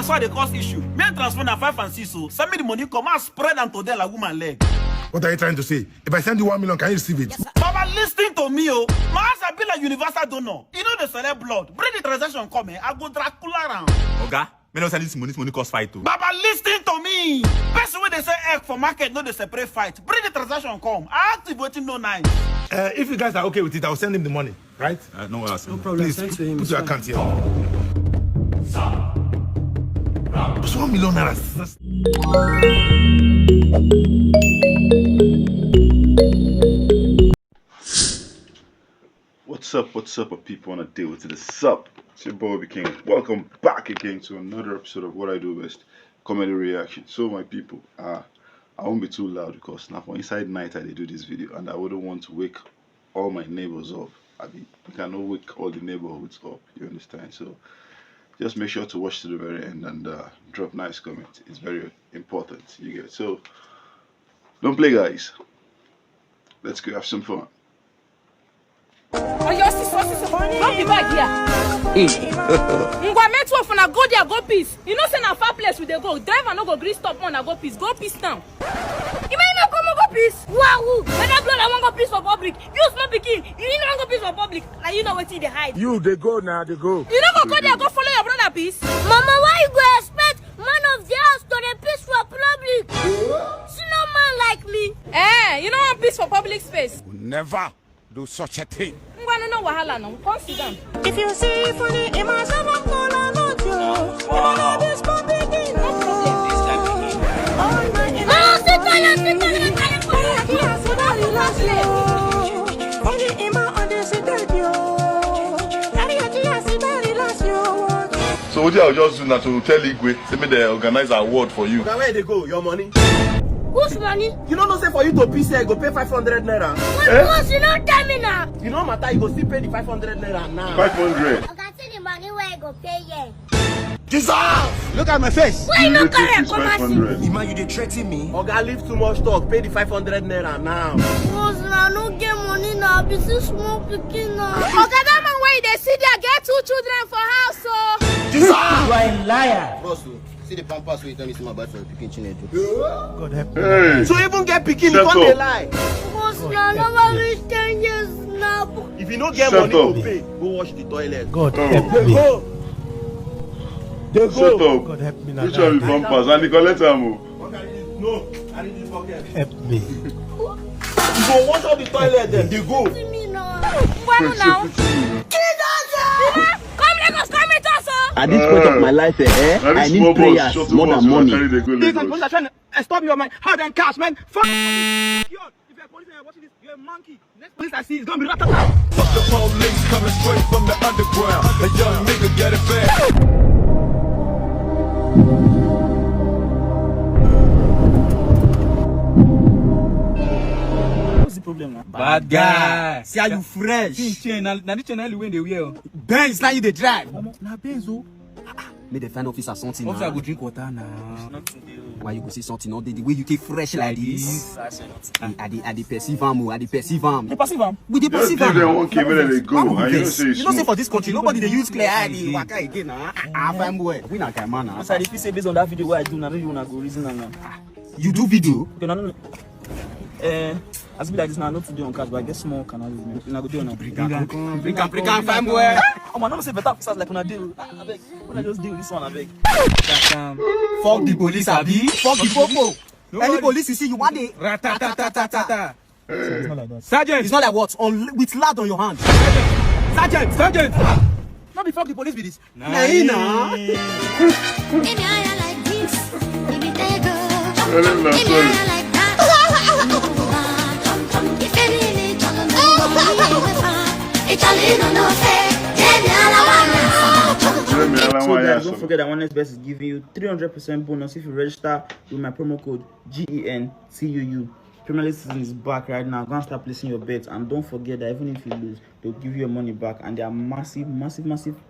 transfer they cause issue. Men transfer na 5 and 6, so send me the money, come and spread them to them like woman leg. What are you trying to say? If I send you 1 million, can you receive it? Yes, Baba, listen to me, oh. My house I be like universal donor. You know the select blood. Bring the transaction come, I go Dracula around. Oga, me no send this money cost fight too. Baba, listen to me. Person when they say egg for market, no they separate fight. Bring the transaction come. I activating no nine. If you guys are okay with it, I'll send him the money, right? No problem. Please, Send to him. put your account here. Just 1 million naira. What's up, people on a deal with the sup? It's your boy OBIKIng. Welcome back again to another episode of what I do best, comedy reaction. So my people, I won't be too loud because now for inside night I do this video and I wouldn't want to wake all my neighbors up. We cannot wake all the neighborhoods up, you understand? So just make sure to watch to the very end and drop nice comments. It's very important, you get it. So don't play, guys. Let's go have some fun. Oh, your sister, drop the bag here. Ngwa met one for na go there, go peace. You know, say na far place we dey go. Driver no go gree stop on na go peace. Go peace now. You may not come go peace. Wow, when that blood I want go peace for public. You small pikin, you no want go peace for public. Like you know what they hide. You, they go now, they go. You no go there, go follow your brother peace. Mama, why you go expect man of the house to dey peace for public? See no man like me. You know want peace for public space. Never do such a thing. No wahala no. Come sit down. If you see funny in my son, I'm gonna not you. No problem. So what I'll just do now to tell Igwe, say me they organize an award for you. Where they go? Your money? Whose money? You don't know say for you to PC, I go pay 500 naira. What you don't tell me now? You know matter, you go still pay the 500 naira now. 500. I can see the money where I go pay here. Jesus! Look at my face. Why you not correct? Come and see. 500. Man, you they threaten me? Oga, leave too much talk. Pay the 500 naira now. I no get money now. Be so small picking now. Oga, that man where they see there get 2 children for house, so. Jesus! You are a liar. Bros, see the pampers where you tell me my bad for picking Chinedu. God help me. Hey. So even get picking, you Shut can't up. lie. I never reach 10 years now. If you don't get Shut money up. to pay, go wash the toilet. God Oh. help They me. go. They Shut go. up. God help me now. Which one be bumpers? And Nicolette Amo. No, I need this bucket. Help me. You go wash all the toilet then. They go. See me now. What now? Come Lagos, come with us, At this point of my life, I need prayers more than money. These are are trying to stop your man. How them cash, man? Fuck. If you're a policeman watching this, you're a monkey. Next police I see is gonna be ratata. Fuck the police coming straight from the underground. A young nigga get it back. What's the problem now? Bad guy. See how you fresh. Now the channel when they wear. Benz, now you the drive. Now Benzo. May the find officer something Officer now. go drink water now. Why you go say something all day? The way you take fresh like this. I dey perceive am. I dey perceive am. You perceive am? We dey Just perceive give them am. 1K when they go. And you don't say it's You know say smooth. for this country, nobody dey use clear eye. Dey waka again na. Fine boy. We na guy man na. As I dey feel say based on that video what I do, now you wanna go reason am now. You do video? Okay, no. As be like this now, not to do on cars, but I get small canal. I go do now. Bring am, fine boy. Oh man, don't say better officers like when I deal. I beg. When I just deal this one, I beg. Fuck the police, abi. Fuck the popo. Any police you see, you want the Ratatatatata. It's not like that. Sergeant! It's not like what? With lard on your hand. Sergeant! Not before the police be this. Nah. Baby, I like this. Baby, they go. Well, I'm not Baby, sorry. I like that. If you really don't know, Italian no say. So guys, don't forget that OneXBet is giving you 300% bonus if you register with my promo code GENCUU. Premier League season is back right now. Go and start placing your bets, and don't forget that even if you lose, they'll give you your money back, and there are massive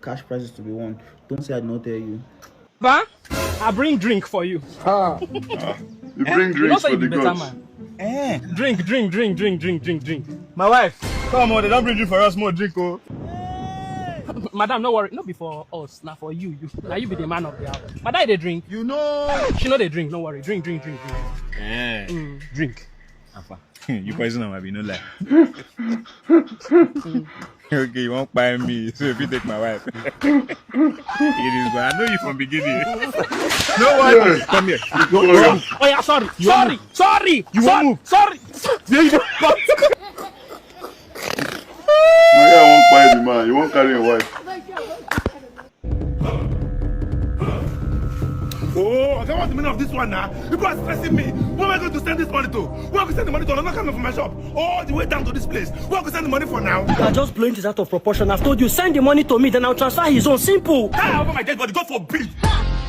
cash prizes to be won. Don't say I did not tell you. Ba, I bring drink for you. You bring drinks for the gods. Drink. My wife, come on, they don't bring drink for us, more drink, oh. Madam, no worry. Not before us. Now for you. Now you be the man of the hour. Madam, they drink. You know. She know they drink. No worry. Drink. Drink. You poison them, I be no lie. Okay, you won't buy me, so if you take my wife. It is good. I know you from beginning. No worry. Come here. Oh yeah, sorry. You won't buy the man. You won't carry your wife. Oh, I don't want the meaning of this one now. People are stressing me. Where am I going to send this money to? Where am I going to send the money to? I'm not coming from my shop. All the way down to this place. Where am I going to send the money for now? You are just blowing this out of proportion. I've told you, send the money to me, then I'll transfer his own. Simple. Ah, over my dead body, God forbid.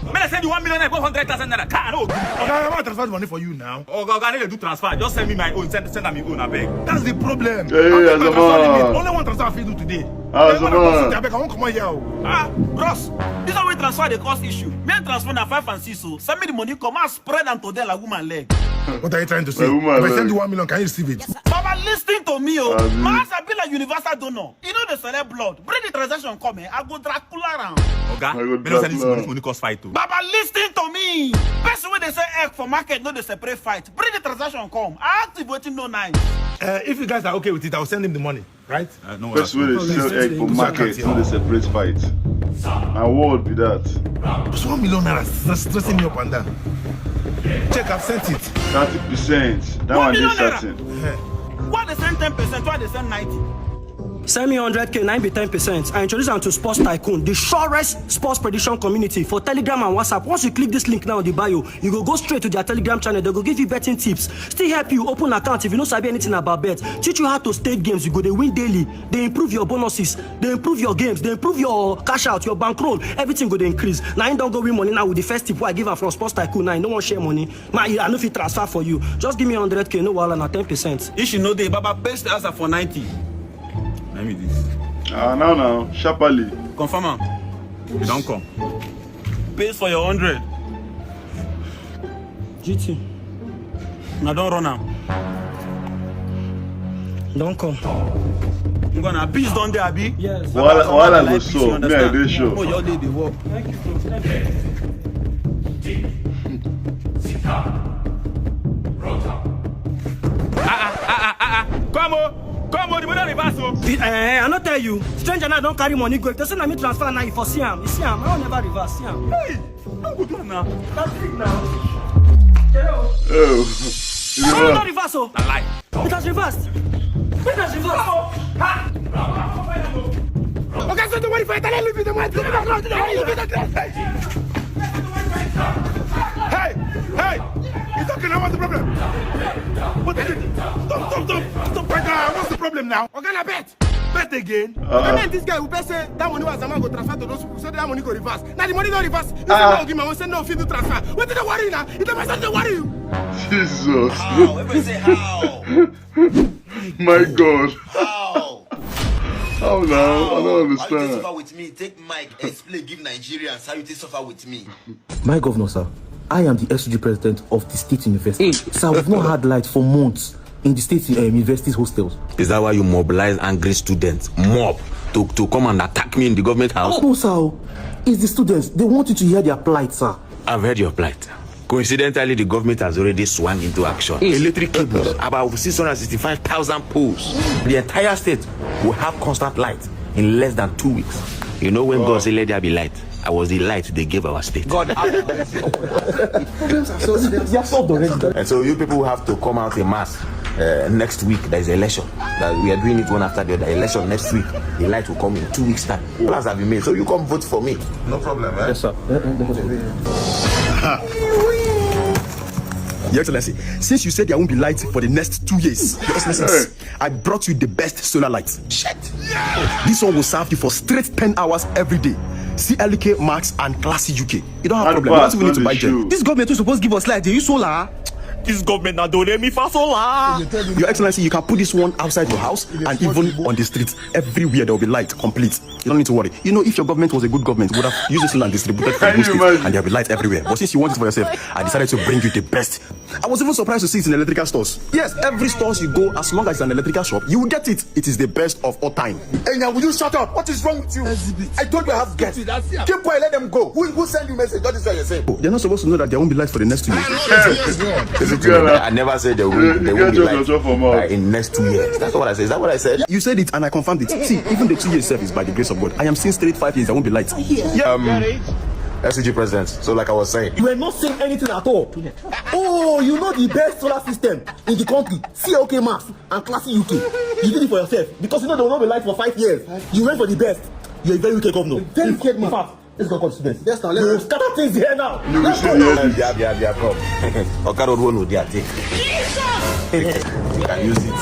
When I send you 1 million, I go 100,000 naira. No. Okay, I want to transfer the money for you now. Oh, God, I need to do transfer. Just send me my own. Send me my own, I beg. That's the problem. Hey, AzaMan. Only one transfer I do today. AzaMan. I won't come on here. Ah, bros, this is how we transfer the cost issue. Me transfer na 5 and 6, so send me the money, come and spread them to them like woman leg. What are you trying to say? If I send you 1 million, can you receive it? Baba, listen to me, oh. My ass be like universal donor. You know the select blood. Bring the transaction come here. I go Dracula around. Okay? Me no send this money cost fight too. Baba, listen to me. Person when they say egg for market, no they separate fight. Bring the transaction come. I activate no nice. If you guys are okay with it, I'll send him the money, right? No. First way they sell egg for market, no they separate fight. My word be that. Just 1 million naira stressing me up and down. Check, I've sent it. 30%. That one is certain. Why they send 10%? Why they send 90%? Send me 100K, 9 be 10%. I introduce them to Sports Tycoon, the surest sports prediction community for Telegram and WhatsApp. Once you click this link now in the bio, you go straight to their Telegram channel. They go give you betting tips. Still help you open account if you don't sabi anything about bet. Teach you how to stake games. You go they win daily. They improve your bonuses. They improve your games. They improve your cash out, your bankroll. Everything go they increase. Now you don't go win money now with the first tip I give her from Sports Tycoon. Now you don't want share money. I know if you transfer for you. Just give me 100K, no wahala, na 10%. You should know they Baba best answer for 90. Let me this. Now, sharply. Confirm am. You don't come. Pays for your 100. GT. Now don't run am. Don't come. I'm gonna peace down there, Abi. Yes. While I go so, me I dey show. Oh, your day they work. Thank you, bro. Come on, the money reverse. I not tell you. Stranger now don't carry money go. If they say na me transfer now, you for see him. You see him. I will never reverse. See him. Hey, I'm good now. That's it now. Oh. How not reverse? Oh, I lie. it has reversed. It has reversed. Okay, so the money for Italy, leave me the money. Hey! He's talking now, what's the problem? What is it? Stop right now. What's the problem now? We're gonna bet again. And this guy who bet say that money was AzaMan go transfer to those people, so that money go reverse. Now the money don't reverse. He said no, give me one, say no, fit to transfer. What did they worry now? It doesn't start to worry you. Jesus. How? Everybody say how? My God. How? How now? I don't How you understand. suffer with me? Take mic, explain, give Nigerians how you take suffer with me. My governor, sir, I am the SUG president of the state university. Sir, we've not had light for months in the state university's hostels. Is that why you mobilize angry students, mob, to come and attack me in the government house? No, sir. It's the students. They want you to hear their plight, sir. I've heard your plight. Coincidentally, the government has already swung into action. Electric cables, about 665,000 poles. The entire state will have constant light in less than 2 weeks. You know when God said let there be light, I was the light they gave our state. God. And so you people have to come out in mass. Next week there is election. That we are doing it one after the other. Election next week. The light will come in 2 weeks time. Plans have been made. So you come vote for me. No problem, eh? Yes, sir. Your Excellency, since you said there won't be light for the next 2 years, Your Excellency, I brought you the best solar light. Shit. This one will serve you for straight 10 hours every day. CLK, Max, and Classy UK. You don't have a problem. What do we need to buy them? This government is supposed to give us light. They use solar. This government now don't let me for solar. Your Excellency, you can put this one outside your house and even on the streets. Everywhere there will be light complete. You don't need to worry. You know, if your government was a good government, you would have used this and distributed for the states, and there'll be light everywhere. But since you want it for yourself, I decided to bring you the best. I was even surprised to see it in electrical stores. Yes, every stores you go, as long as it's an electrical shop, you will get it. It is the best of all time. Hey, now will you shut up? What is wrong with you? I told you I have guests. Keep quiet, let them go. Who send you message? That is what you're saying. They're not supposed to know that there won't be light for the next 2 years. I never said there won't be light in next 2 years. That's what I said. Is that what I said? You said it and I confirmed it. See, even the 2 years itself is by the grace of God. I am seeing straight 5 years, there won't be light. SUG president. So like I was saying. You were not saying anything at all. Oh, you know the best solar system in the country. COK Max and Classic UK. You did it for yourself. Because you know there will not be light for 5 years. You went for the best. You're a very wicked governor. Very wicked man. In fact, let's go to students. Yes, now let's scatter things here now. Let's go. Yeah, come. Okaro one with their take. You can use it.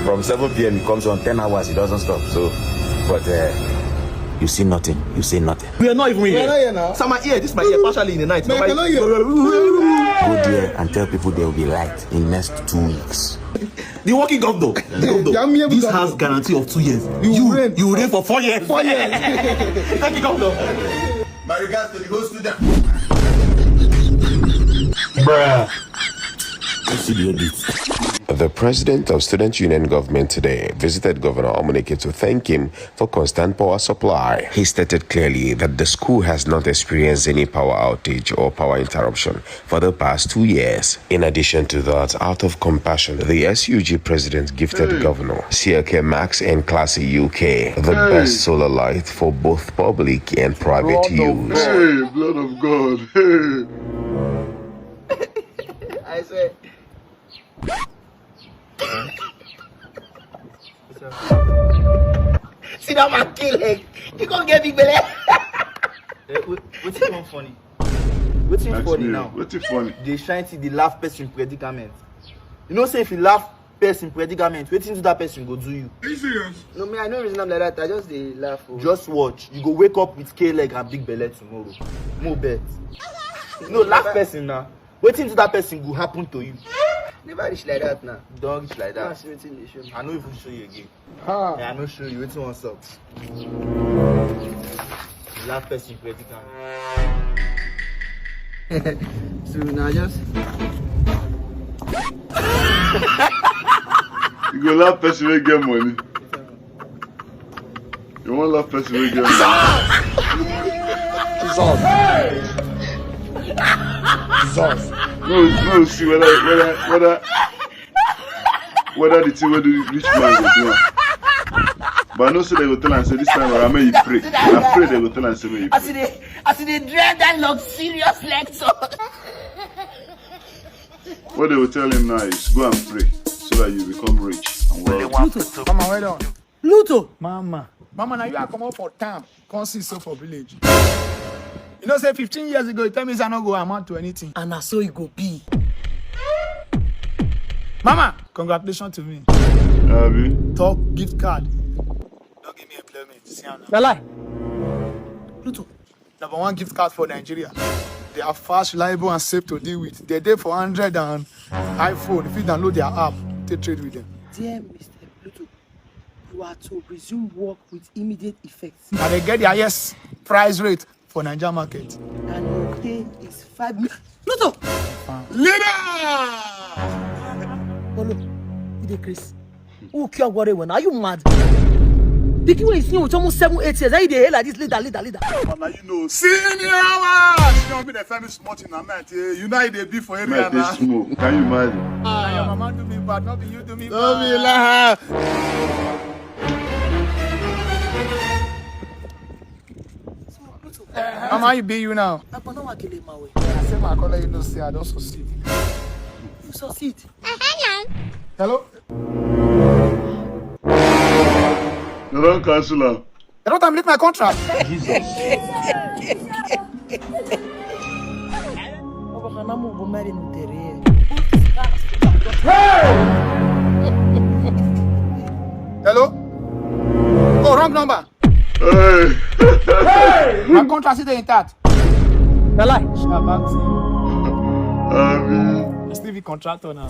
From 7 p.m. it comes on 10 hours, it doesn't stop. So, but you see nothing. You say nothing. We are not even here. We are not here now. So my ear, this is my ear, partially in the night. Man, Go there and tell people there will be light in next 2 weeks. The working governor. This has guarantee of 2 years. You reign for 4 years. 4 years. Thank you, governor. My regards to the whole student. Bruh. The president of Student Union Government today visited Governor Omonike to thank him for constant power supply. He stated clearly that the school has not experienced any power outage or power interruption for the past 2 years. In addition to that, out of compassion, the SUG president gifted Governor COK Max and Classic UK the best solar light for both public and private use. Hey, blood of God. Hey. I said. See that man kill leg. You can't get big belly. What's it funny? What's it funny now? What's it funny? They trying to the laugh person predicament. You know, say if you laugh person predicament, waiting to that person go do you. Are you serious? No, me, I know reason I'm like that. I just they laugh. Just watch. You go wake up with K leg and big belly tomorrow. More bet. No, laugh person now. Waiting to that person will happen to you. Never reach like that now. Don't reach like that. I know if we show you again. Yeah, I know show you. Waiting what's up. Last person predicament. So now just. You go laugh person will get money. You want laugh person will get money. Jesus. No, see whether the thing where the rich man will do. But I know say they go tell and say this time I may you pray. I pray they go tell and say may you pray. I see they dread that luxurious lecture. What they will tell him now is go and pray so that you become rich and wealthy. Pluto. Mama, well done. Pluto. Mama, now you are coming out for town. Can't see so for village. You know, say 15 years ago, you tell me I not go amount to anything. And I saw it go be. Mama, congratulations to me. Talk gift card. Don't give me employment. See how now. Lie. Pluto. #1 gift card for Nigeria. They are fast, reliable, and safe to deal with. They're there for Android and iPhone. If you download their app, they trade with them. Dear Mr. Pluto, you are to resume work with immediate effect. Now they get the highest price rate for Nigeria market. And your pay is 5 million. Pluto! Leader! Balo, you dey Chris. Who care worry when? Are you mad? Picking when you see with almost 7-8 years, are you dey like this leader? Mama, you know, senior hours! You don't be the famous smart in a man. You know they be for area now. Can you imagine? Your mama do me bad, not be you do me bad. Don't be like Mama, you be you now. I don't want to kill him my way. I say my color, you know, say I don't succeed. You succeed. Hello? You don't cancel her. You don't terminate my contract. Hello? Oh, wrong number. Hey. My contract is intact. The lie. Still be contractor now.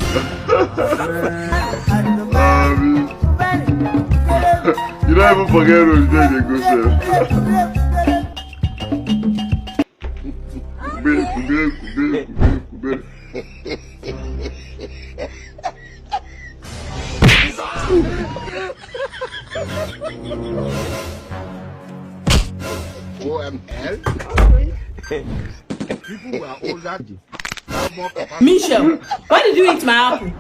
You don't even forget those days they go sir. OML? People who are older. Michelle, why did you eat my apple?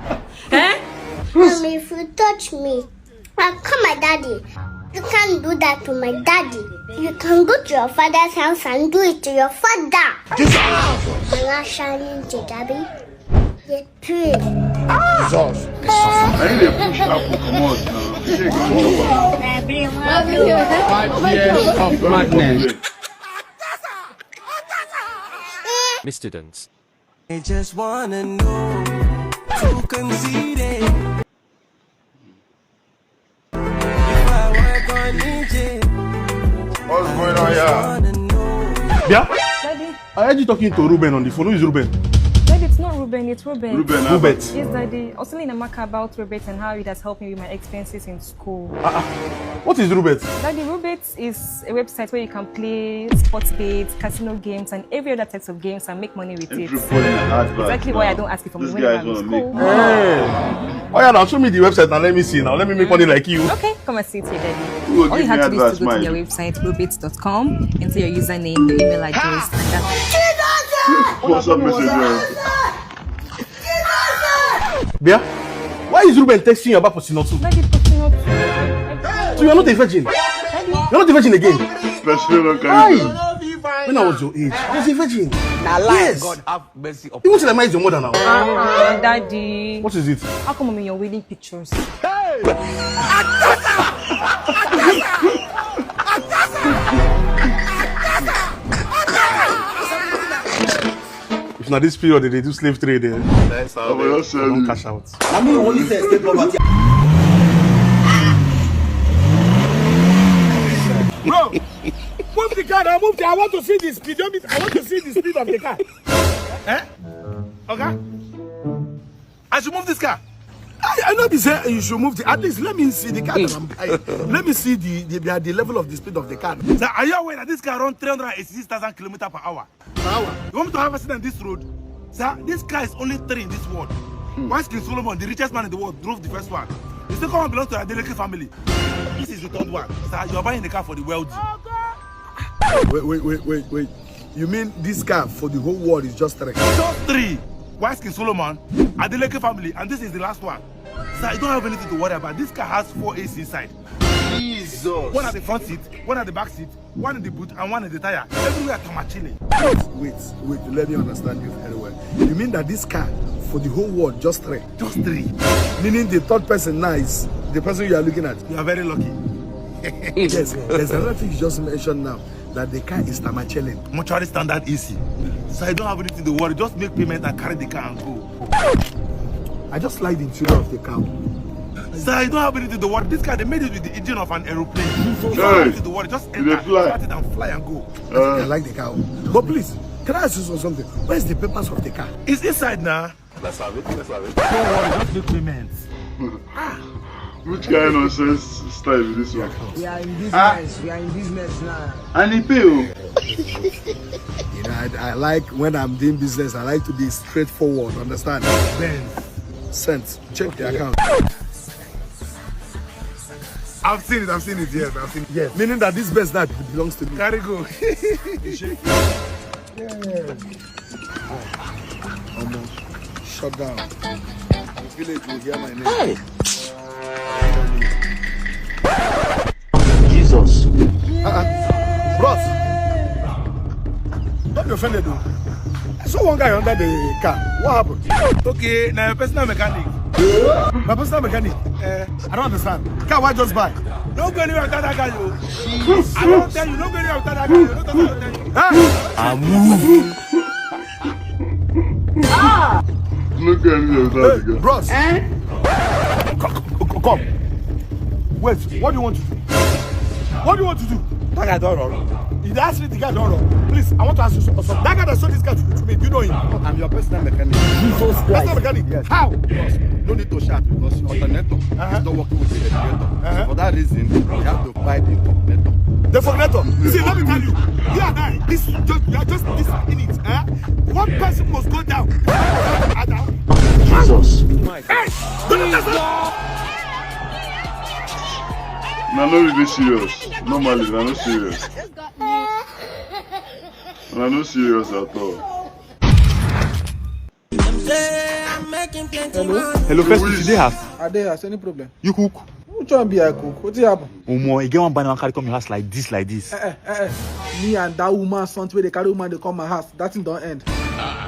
Eh? Mommy, if you touch me, I'll call my daddy. You can't do that to my daddy. You can go to your father's house and do it to your father. Jesus! Ft-Ndubaby. You pray. Jesus. I need to push apple, come on now. 5 years of madness. Miss students. I just wanna know who conceded. If I work on it, what's going on here? Yeah? Daddy. I heard you talking to Ruben on the phone. Who is Ruben? Daddy, it's not Ruben, it's Ruben. Ruben. Yes, Daddy. I was telling Amaka about Rubet and how it has helped me with my expenses in school. What is Rubet? Daddy, Rubet is a website where you can play sports bets, casino games, and every other types of games and make money with it. Exactly why I don't ask you for money when I'm in school. Hey. Oh yeah, now show me the website and let me see now. Let me make money like you. Okay, come and see it here, Daddy. All you have to do is to go to their website, rubet.com, enter your username, your email address, and that's what's up, Mr. Bia, why is Ruben texting you about Posinotu? So you're not a virgin? You're not a virgin again? Why? When I was your age, I was a virgin. Yes. God have mercy upon you. Even till I is your mother now. Daddy. What is it? How come I'm in your wedding pictures? Hey! If not this period, they do slave trade there. That's how they don't cash out. I mean, only say state poverty. Bro, move the car now, move the. I want to see the speed. I want to see the speed of the car. Eh? Okay? I should move this car. I know this. You should move the. At least let me see the car. Let me see the level of the speed of the car. Now, are you aware that this car runs 386,000 kilometers per hour? You want me to have a accident on this road? Sir, this car is only 3 in this world. Once King Solomon, the richest man in the world, drove the first one. The second one belongs to the AzaMan family. This is the third one. Sir, you are buying the car for the wealthy. Wait. You mean this car for the whole world is just 3? Just 3. Once King Solomon, AzaMan family, and this is the last one. Sir, you don't have anything to worry about. This car has 4 AC inside. Jesus. One at the front seat, one at the back seat, one in the boot, and one in the tire. Everywhere Tamachile. Wait, let me understand you very well. You mean that this car for the whole world just 3? Just 3. Meaning the third person now is the person you are looking at. You are very lucky. Yes, there's another thing you just mentioned now, that the car is Tamachile. Mortuary standard AC. So I don't have anything to worry. Just make payment and carry the car and go. I just like the interior of the car. Sir, I don't have anything to worry. This car, they made it with the engine of an aeroplane. So you don't have anything to worry. Just enter, start it and fly and go. I like the car. But please, can I ask you something? Where's the papers of the car? It's inside now. Let's have it. Don't worry, just make payments. Which kind of nonsense style is this one? We are in business. We are in business now. And he pay you. You know, I like when I'm doing business, I like to be straightforward, understand? Then, sent, check the account. I've seen it, yes, I've seen it. Yes. Meaning that this best that belongs to me. Carry go. Almost shut down. The village will hear my name. Hey. Jesus. Bros. Don't be offended though. I saw one guy under the car. What happened? Okay, now your personal mechanic. My personal mechanic. I don't understand. Car, why just buy? Don't go anywhere without that guy, yo. I don't tell you, don't go anywhere without that guy. You don't tell you. I'm moving. Look at me without the guy. Bros. Come. Wait, what do you want to do? What do you want to do? That guy don't run. If they ask me the guy don't run, please, I want to ask you something. That guy that sold this guy to me, do you know him? I'm your personal mechanic. Jesus Christ. Personal mechanic? Yes. How? Because no need to shout because your alternator is not working with the generator. So for that reason, we have to buy the alternator. The fornator. See, let me tell you, you and I, you are just this in it. One person must go down. Jesus. Hey! No, no, really serious. Normally, I'm not serious. I'm not serious at all. Hello, first you today have. Are there has any problem? You cook? Which one be I cook? What happen? You get one banana carry come your house like this. Me and that woman son where they carry woman they come my house. That thing don't end.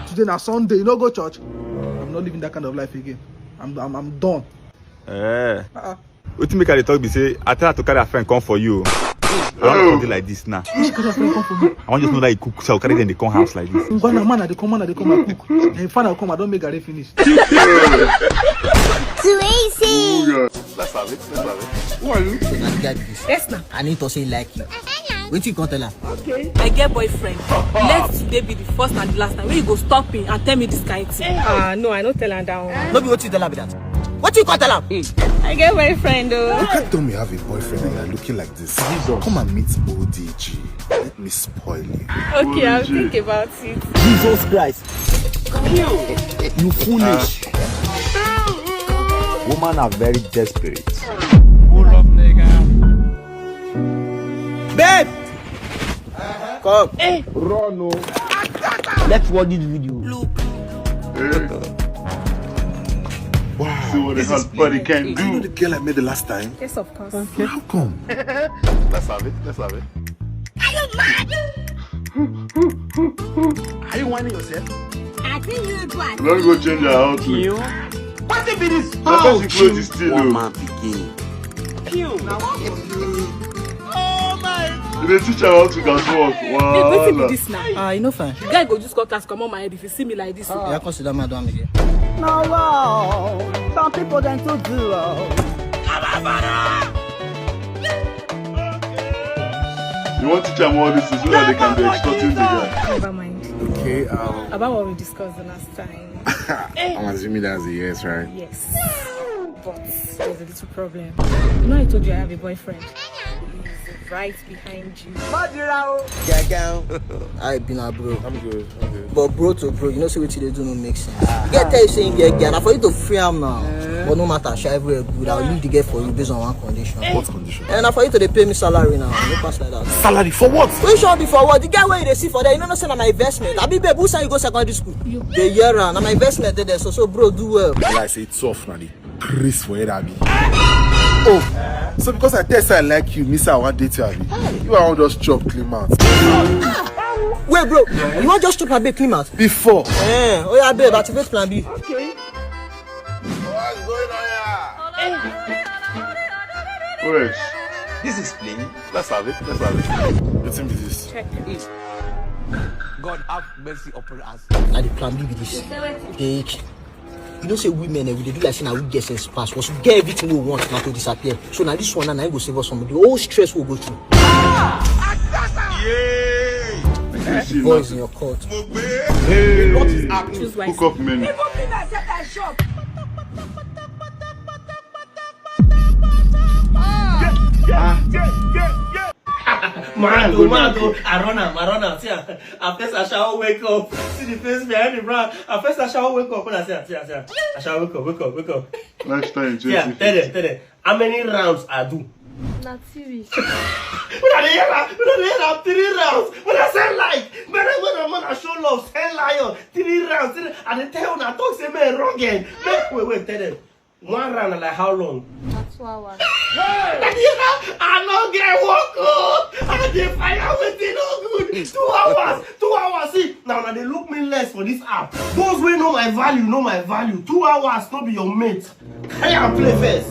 Today na Sunday, you no go church. I'm not living that kind of life again. I'm done. What you make her talk be say I tell her to carry a friend come for you. I want something like this now. Which kind of friend come for me? I want just know that you cook, so I'll carry them they come house like this. Man, they come I cook. And if I come, I don't make a finish. Crazy. Let's have it. Who are you? Yes, now. I need to say like you. What you can't tell her? Okay. I get boyfriend. Let today be the first and the last time when you go stop me and tell me this kind of thing. No, I don't tell her that one. No be what you tell her be that. What you can't tell her? I get boyfriend though. You can't tell me you have a boyfriend and you're looking like this. Come and meet ODG. Let me spoil you. Okay, I'll think about it. Jesus Christ. You foolish. Women are very desperate. Pull up, nigga. Babe! Come. Hey! Run, Let's watch this video. Look. Wow. See what the hot buddy can do. You know the girl I met the last time? Yes, of course. Okay. How come? Let's have it. Are you mad? Are you whining yourself? I think you do. Let me go change our outfit. What if it is? The person clothes is still One low. man begin. Oh my. They teach her how to dance walk. Wait, Wow. wait till this now. You know fine. The guy go just cut class come on my head if you see me like this. Yeah, consider my done again. No, wow. Some people then to do. You want to teach them all this so that they can be extorting the guy. Never mind. Okay, About what we discussed the last time. I'm assuming that's a yes, right? Yes. But there's a little problem. You know I told you I have a boyfriend. He's right behind you. I been a bro. I'm good. But bro to bro, you know see what they do no make sense. Get tell you saying get now for you to free him now. But no matter, shall everywhere good. I'll leave the girl for you based on one condition. What condition? And for you to they pay me salary now. No pass like that. Salary for what? We should be for what? The guy where you see for that, you know, say my investment. I be babe, who say you go secondary school? The year round, my investment there. So bro, do well. Well, I say it's off now. Chris for it, Abby. Oh, so because I test I like you, miss I want date you, Abby. You are just chop clean mouth. Wait, bro, you want just chop my babe clean mouth? Before. Oh yeah, babe, activate plan B. Okay. What's going on here? Wait. This is plain. Let's have it. What's in this? Check it. God have mercy upon us. Now the plan B with this. Take. You know say women we do like saying we get sense pass. Once we get everything we want now to disappear. So now this one and I go save us some of the whole stress we'll go through. Yeah. Boys in your court. Hey. What is happening? Choose wisely. Hook up menu. Mado, I run out. See, at first I shall wake up. See the face behind the brown. At first I shall wake up. When I say, I shall wake up. Next time, Yeah, tell them. How many rounds I do? Not serious. When I hear 3 rounds. When I say like, when I show love, 10 lion, 3 rounds. And they tell you, I talk say man wrong again. Wait, tell them. 1 round like how long? Not 2 hours. I don't get woke up. I dey fire with it no good. 2 hours. See, now they look me less for this app. Those wey know my value. 2 hours no be your mate. Carry am play first.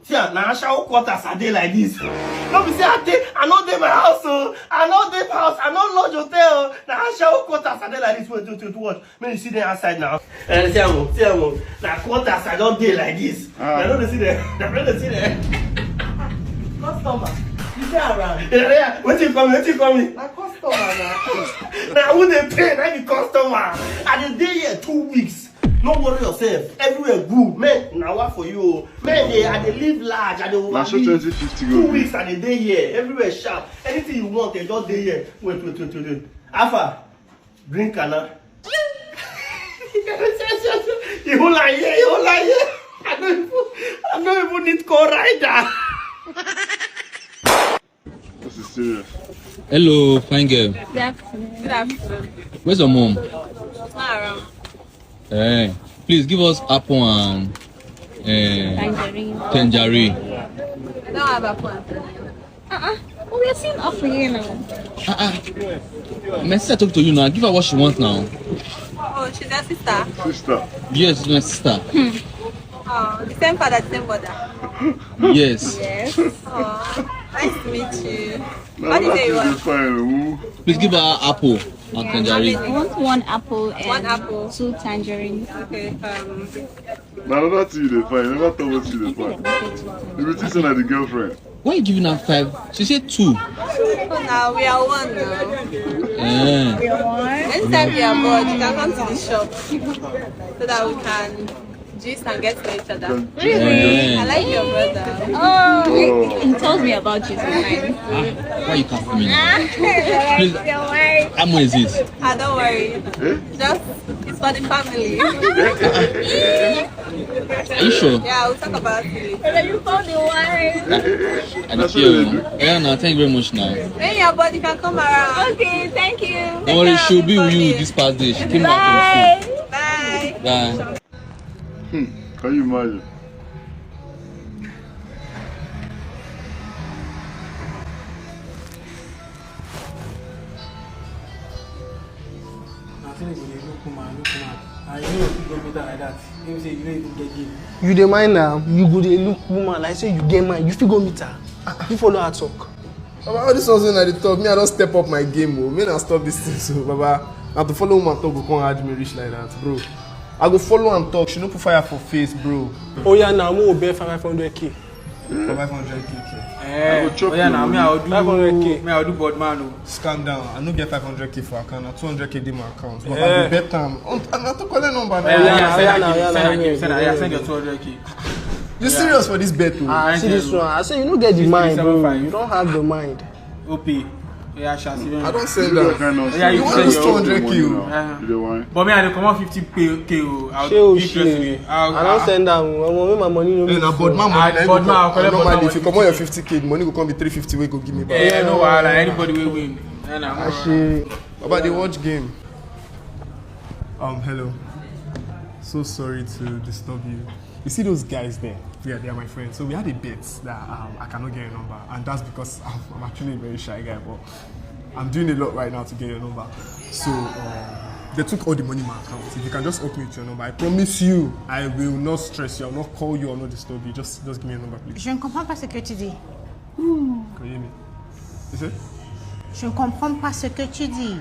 See, now I shall quarters a day like this. No be say I no dey my house, I no dey house, I no lodge hotel. Now I shall quarters a day like this. Wait, watch. Make you see them outside now. See am. Now quarters I don't dey like this. I know they see them. Customer. You say around. Yeah, what you coming? Na customer now. Now who they pay? Na the customer. And the day here 2 weeks. No worry yourself. Everywhere good. Man, now what for you? Man, they live large and they over. 2 weeks and they day here. Everywhere sharp. Anything you want, they just day here. Wait. Alpha, drink Anna. You won't lie here. I don't even need co-rider. This is serious. Hello, fine girl. Good afternoon. Where's your mom? She's not around. Hey, please give us apple and tangerine. I don't have apple and Oh, we are seeing apple here now. My sister talk to you now. Give her what she wants now. Oh, she's your sister? Sister? Yes, my sister. Oh, the same father, the same brother. Yes. Yes. Oh, nice to meet you. What do you say you want? Please give her apple and tangerine. I want one apple and 2 tangerines. Okay. Now that's you they find. Never thought what you they find. You be teaching her the girlfriend. Why are you giving her 5? She said 2. Oh, now we are one now. We are one. Anytime you are bored, you can come to the shop so that we can juice and get to each other. Really? I like your brother. Oh, he tells me about you sometimes. Why you can't me now? Please, how much is it? Don't worry. Just, it's for the family. Are you sure? Yeah, we'll talk about it later. You found the wife. I don't feel. Yeah, no, thank you very much now. When your body can come around. Okay, thank you. Don't worry, she'll be with you this past day. She came back from school. Bye. Bye. Can you imagine? You dey mind now? You go dey look woman like say you get mind. You fit go meet her. You follow her talk. Baba, all this was when I dey talk. Me, I don't step up my game. Oh, me, I stop this thing. So, Baba, now to follow woman talk, go come add me reach like that, bro. I go follow and talk. She no put fire for face, bro. Oh yeah, now I'm gonna pay 500k. 500k. Oh yeah, now me I'll do 500k. Me I'll do boardman. Scam down. I no get 500k for account. Now 200k dey my account. But I go bet am. I to call the number now. Send your 200k. You serious for this bet, bro? See this one. I say you don't get the mind, bro. You don't have the mind. OP. Yeah, I don't send that. Yeah, you want this 200k? But me, I dey come on 50k. I don't send that. I want my money. Hey, now, but my money. Normally, if you come on your 50k, the money will come be 350. We go give me back. Yeah, no, anybody will win. About the watch game. Hello. So sorry to disturb you. You see those guys there? Yeah, they are my friends. So we had a bet that I cannot get your number, and that's because I'm actually a very shy guy. But I'm doing a lot right now to get your number. So they took all the money in my account. If you can just help me with your number, I promise you, I will not stress you. I will not call you or not disturb you. Just give me your number, please. Je ne comprends pas ce que tu dis. Can you hear me? You say? Je ne comprends pas ce que tu dis.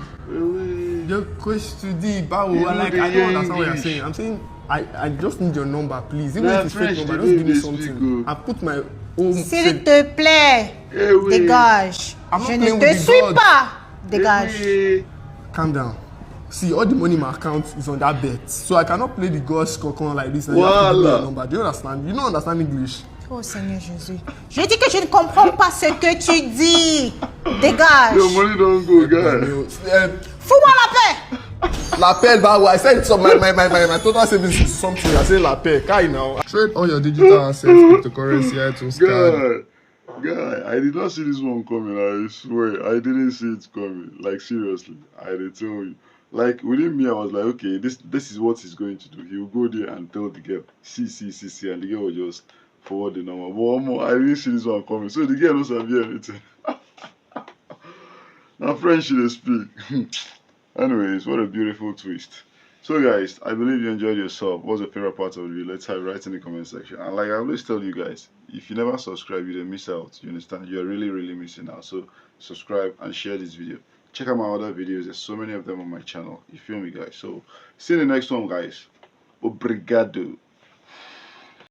Your question, like I don't understand what you're saying. I'm saying I just need your number, please. Even if it's fake number, just give me something. I put my own. S'il te plaît, dégage. Je ne te suis pas. Dégage. Calm down. See, all the money in my account is on that bet, so I cannot play the gosh cocon like this. And you have to give me your number. Do you understand? You don't understand English. Oh Seigneur Jésus. Je dis que je ne comprends pas ce que tu dis. Dégage. Your money don't go, guys. Fous-moi la paix. La paix, I said so my total savings is something. I say la paix. Kai now. Trade all your digital assets, cryptocurrency, items, Guy, I did not see this one coming. I swear, I didn't see it coming. Like seriously, I did tell you. Like within me, I was like, okay, this is what he's going to do. He will go there and tell the girl, see, and the girl will just forward the number. But one more, I didn't see this one coming. So the girl doesn't hear anything. Now French should speak. Anyways, what a beautiful twist. So guys, I believe you enjoyed yourself. What's your favorite part of the video? Let's have right in the comment section. And like I always tell you guys, if you never subscribe, you don't miss out. You understand? You're really missing out. So subscribe and share this video. Check out my other videos. There's so many of them on my channel. You feel me, guys? So see you in the next one, guys. Obrigado.